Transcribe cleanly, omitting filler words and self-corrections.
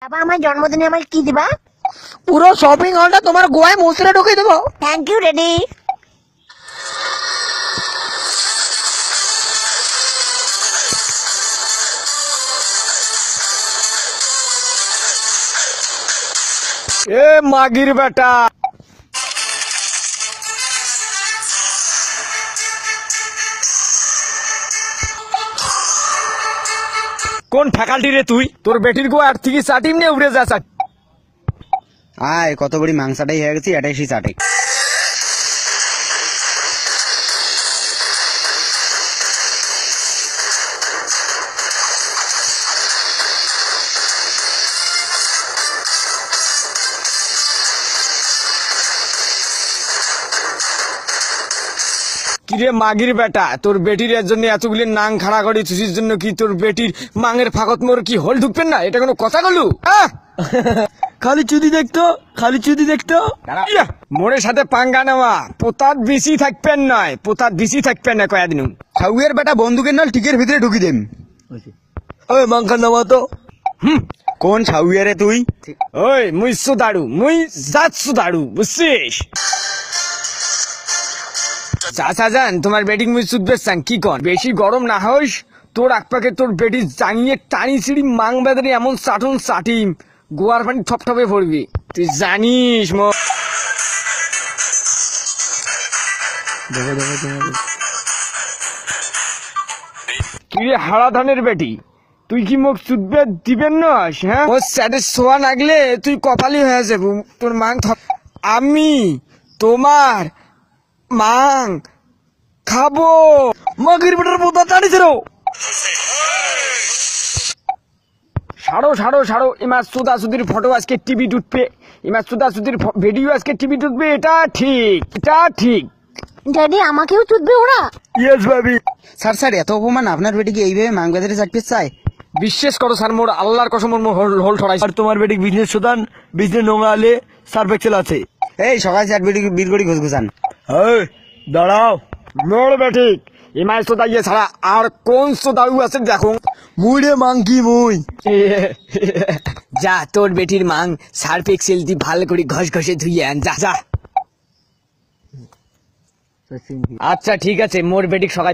বাবা আমার জন্মদিনে আমাকে কি দিবা? পুরো শপিং হলটা তোমার গোয়ায় মশলা ঢুকে দেবো। Thank you ready. এ মাগির বেটা, কোন ফ্যাকাল্টি রে তুই? তোর বেটির গো আর থেকে চাটিম নিয়ে উড়ে যা। আয় কত বড়ি মাংসাটাই হয়ে গেছি, এটাই সেই চাটে। কিরে মাগির বেটা, তোর বেটির এর জন্য এতগুলি নাং খাড়া করি চুষির জন্য কি তোর বেটির মাঙের ফাঁকত মোর কি হোল ঢুকবেন না? এটা কোনো কথা গলু? খালি চুদি দেখতো, খালি চুদি দেখতো। ইয়া, মোরের সাথে পাঙ্গা নেওয়া পোতাত বেশি থাকবেন নয়, পোতাত বেশি থাকবেন না কয়েকদিন। ছাউয়ের বেটা বন্দুকের নাল টিকের ভিতরে ঢুকি দেম। ওই মাংখা নামা তো। কোন ছাউয়ারে তুই? ওই মুই সুদাড়ু, মুই জাত সুদাড়ু, বুঝছিস? চাচা যান তোমার বেটিং মুই সুদবে চান কি কন? বেশি গরম না হইস, তোর আকপাকে তোর বেটি জাঙিয়ে টানি ছিড়ি মাং বেদরে এমন চাটুন চাটিম গোয়ার পানি থপথপে পড়বি, তুই জানিস। কিরে হারা ধানের বেটি, তুই কি মুখ চুদবে দিবেন না? হ্যাঁ, ও স্যাটের সোয়া নাগলে তুই কপালি হয়ে যাবো। তোর মাং আমি তোমার মাং খাবো। মাগির বেটার পোতা টানিছে রো। সাড়ো সাড়ো সাড়ো, ইমা সুদা সুদির ফটো আজকে টিভি উঠবে, ইমা সুদা সুদির ভিডিও আজকে টিভি উঠবে। এটা ঠিক, এটা ঠিক। ড্যাডি আমাকেও চুদবে ওরা? ইয়েস ভাবি। স্যার স্যার এত অপমান আপনার বেটিকে এইভাবে মাং বেদরে চাটতে চায়? বিশ্বাস করো স্যার, মোর আল্লাহর কসম মোর হোল ঠড়াই। আর তোমার বেটি বিজনেস শোধান, বিজনেস নোংরা আলে সার্ফ এক্সেল আছে। এই সকাল চাট বেটি বীর করি ঘুসঘুসান। এই দাঁড়াও, মোর বেঠিক ইমাই সুদা ইয়ে ছাড়া আর কোন সুদাউ আছে দেখো। মুইরে মাংকি মুই। যা তোর বেটির মাং সার্ফ এক্সেল দি ভালো করে ঘষ ঘষে ধুইয়ে আন, যা যা। আচ্ছা ঠিক আছে, মোর বেটিক সকাল